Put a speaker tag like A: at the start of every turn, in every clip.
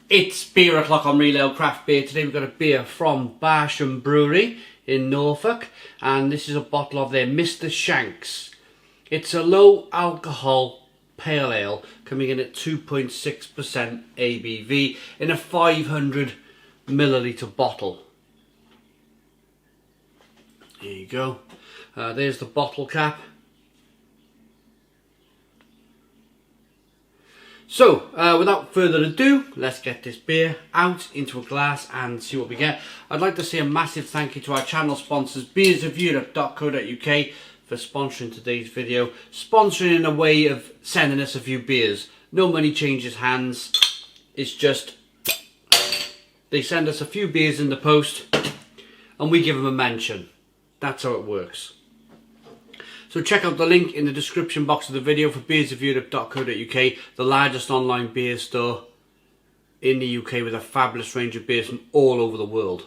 A: It's beer o'clock on Real Ale Craft Beer. Today we've got a beer from Barsham Brewery in Norfolk, and this is a bottle of their Mr. Shanks. It's a low alcohol pale ale coming in at 2.6% ABV in a 500 milliliter bottle. There you go. There's the bottle cap. So, without further ado, let's get this beer out into a glass and see what we get. I'd like to say a massive thank you to our channel sponsors, beersofeurope.co.uk, for sponsoring today's video. Sponsoring in a way of sending us a few beers. No money changes hands. It's just, they send us a few beers in the post and we give them a mention. That's how it works. So check out the link in the description box of the video for beersofeurope.co.uk, the largest online beer store in the UK with a fabulous range of beers from all over the world.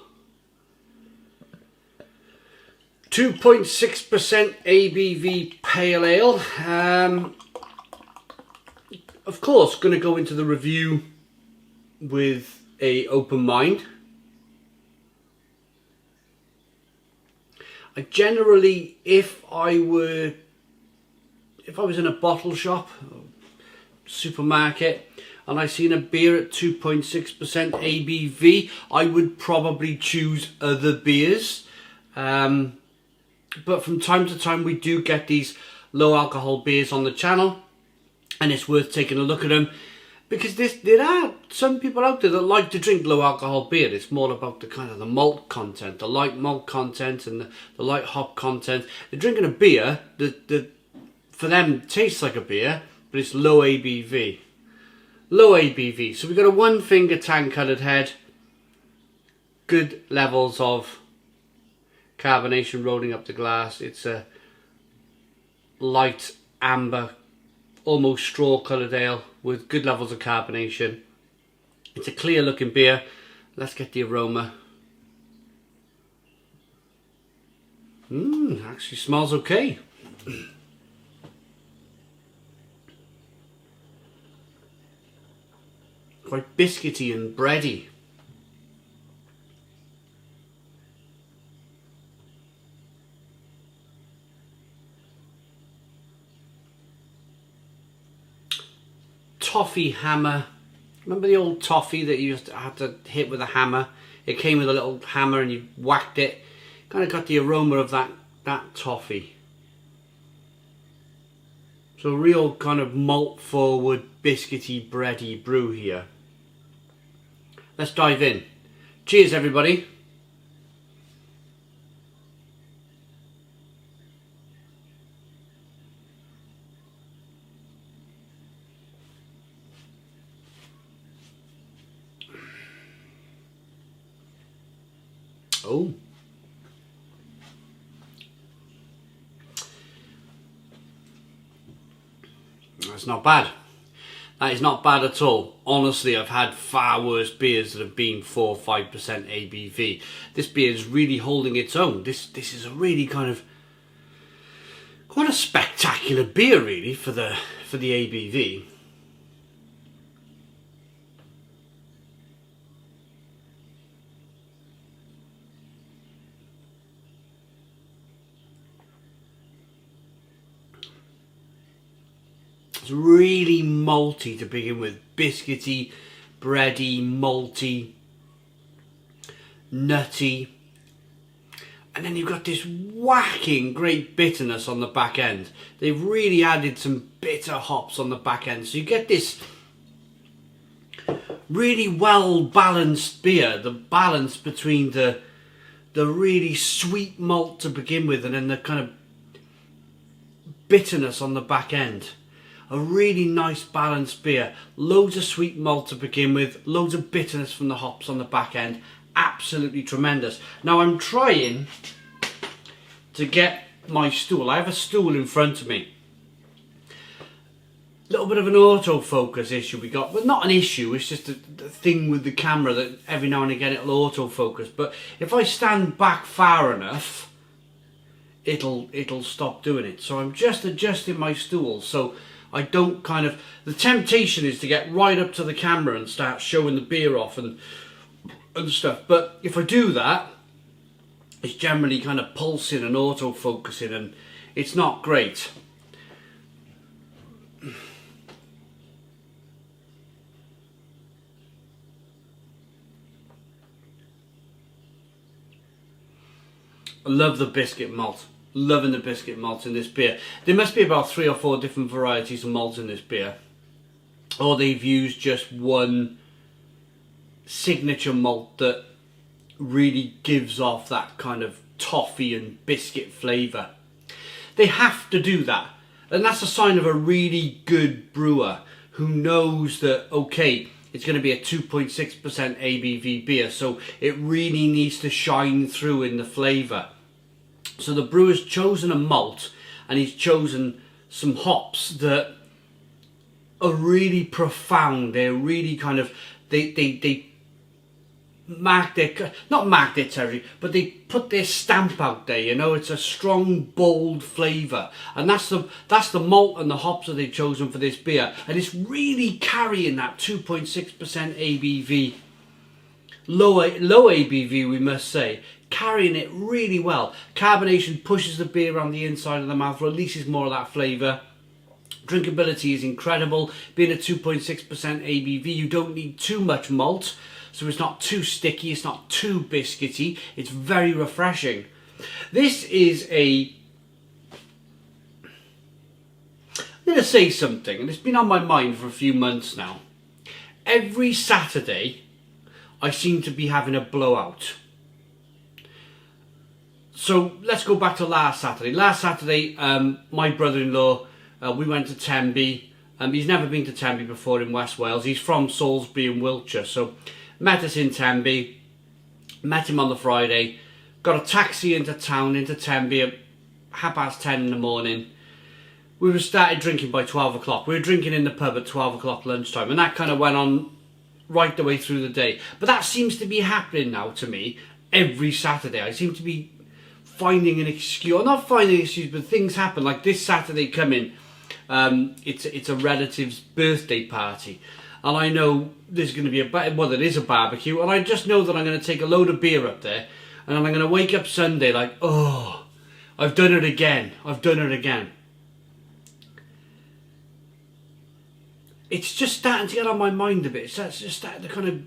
A: 2.6% ABV pale ale. Of course, going to go into the review with an open mind. I generally, if I was in a bottle shop, supermarket, and I seen a beer at 2.6% ABV, I would probably choose other beers. But from time to time we do get these low alcohol beers on the channel, and it's worth taking a look at them. Because there are some people out there that like to drink low alcohol beer. It's more about the kind of the malt content, the light malt content and the light hop content. They're drinking a beer that for them tastes like a beer, but it's low ABV. Low ABV. So we've got a one finger tan coloured head. Good levels of carbonation rolling up the glass. It's a light amber, almost straw coloured ale with good levels of carbonation. It's a clear looking beer. Let's get the aroma. Actually smells okay. Quite biscuity and bready. Toffee hammer. Remember the old toffee that you had to hit with a hammer? It came with a little hammer and you whacked it. Kind of got the aroma of that toffee. So real kind of malt forward, biscuity, bready brew here. Let's dive in. Cheers everybody. Oh, that's not bad. That is not bad at all. Honestly, I've had far worse beers that have been 4 or 5% ABV. This beer is really holding its own. This is a really kind of quite a spectacular beer, really, for the ABV. It's really malty to begin with, biscuity, bready, malty, nutty, and then you've got this whacking great bitterness on the back end. They've really added some bitter hops on the back end, so you get this really well balanced beer. The balance between the really sweet malt to begin with and then the kind of bitterness on the back end. A really nice balanced beer. Loads of sweet malt to begin with, loads of bitterness from the hops on the back end. Absolutely tremendous. Now I'm trying to get my stool. I have a stool in front of me. Little bit of an autofocus issue we got, but not an issue, it's just a thing with the camera that every now and again it'll autofocus. But if I stand back far enough, it'll stop doing it. So I'm just adjusting my stool so I don't kind of... The temptation is to get right up to the camera and start showing the beer off and stuff. But if I do that, it's generally kind of pulsing and auto-focusing, and it's not great. I love the biscuit malt. Loving the biscuit malt in this beer. There must be about 3 or 4 different varieties of malt in this beer. Or they've used just one signature malt that really gives off that kind of toffee and biscuit flavour. They have to do that. And that's a sign of a really good brewer who knows that, okay, it's going to be a 2.6% ABV beer, so it really needs to shine through in the flavour. So the brewer's chosen a malt, and he's chosen some hops that are really profound. They're really kind of, they mark their, not mark their territory, but they put their stamp out there, you know. It's a strong, bold flavour, and that's the malt and the hops that they've chosen for this beer, and it's really carrying that 2.6% ABV, low ABV, we must say, carrying it really well. Carbonation pushes the beer around the inside of the mouth, releases more of that flavour. Drinkability is incredible. Being a 2.6% ABV, you don't need too much malt, so it's not too sticky, it's not too biscuity, it's very refreshing. This is a... I'm going to say something, and it's been on my mind for a few months now. Every Saturday, I seem to be having a blowout. So let's go back to last Saturday. Last Saturday, my brother-in-law, we went to Tenby. He's never been to Tenby before in West Wales. He's from Salisbury in Wiltshire. So met us in Tenby, met him on the Friday, got a taxi into town, into Tenby at 10:30 in the morning. We were started drinking by 12 o'clock. We were drinking in the pub at 12 o'clock lunchtime, and that kind of went on right the way through the day. But that seems to be happening now to me every Saturday. I seem to be finding an excuse, or not finding an excuse, but things happen. Like this Saturday coming, it's a relative's birthday party, and I know there's going to be it is a barbecue, and I just know that I'm going to take a load of beer up there, and I'm going to wake up Sunday like, oh, I've done it again. I've done it again. It's just starting to get on my mind a bit. It's just starting to kind of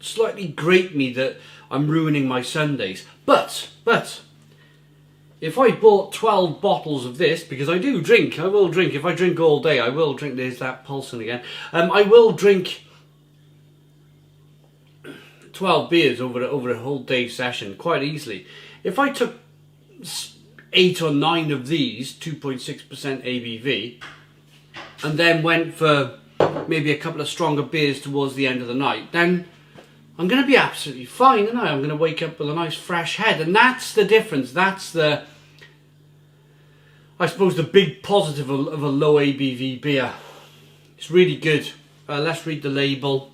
A: slightly grate me that I'm ruining my Sundays. But if I bought 12 bottles of this, because I do drink, I will drink. If I drink all day, I will drink. There's that pulsing again. I will drink 12 beers over a whole day session quite easily. If I took 8 or 9 of these, 2.6% ABV, and then went for maybe a couple of stronger beers towards the end of the night, then I'm going to be absolutely fine, and I'm going to wake up with a nice fresh head. And that's the difference. That's the, I suppose, the big positive of a low ABV beer. It's really good. Let's read the label.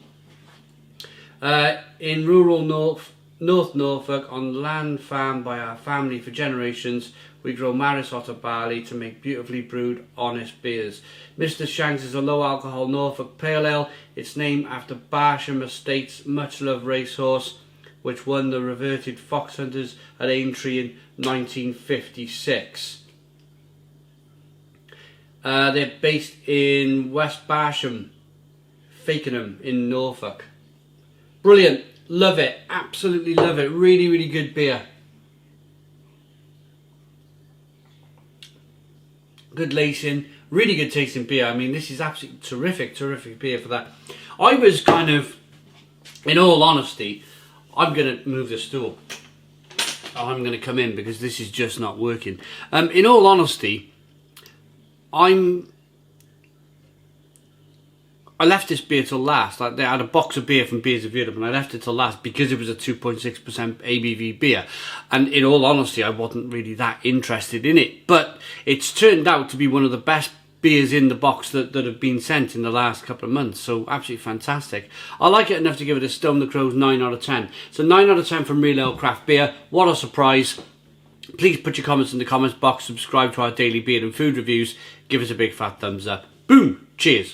A: In rural North Norfolk, on land farmed by our family for generations, we grow Maris Otter barley to make beautifully brewed, honest beers. Mr. Shanks is a low-alcohol Norfolk Pale Ale. It's named after Barsham Estate's much-loved racehorse, which won the reverted fox hunters at Aintree in 1956. They're based in West Barsham, Fakenham in Norfolk. Brilliant. Love it. Absolutely love it. Really, really good beer. Good lacing, really good tasting beer. I mean, this is absolutely terrific beer for that. I was kind of, in all honesty, I'm going to move the stool. I'm going to come in because this is just not working. In all honesty, I left this beer till last. I had a box of beer from Beers of Europe, and I left it till last because it was a 2.6% ABV beer. And in all honesty, I wasn't really that interested in it. But it's turned out to be one of the best beers in the box that have been sent in the last couple of months. So absolutely fantastic. I like it enough to give it a Stone the Crow's 9 out of 10. So 9 out of 10 from Real Ale Craft Beer. What a surprise. Please put your comments in the comments box. Subscribe to our daily beer and food reviews. Give us a big fat thumbs up. Boom! Cheers!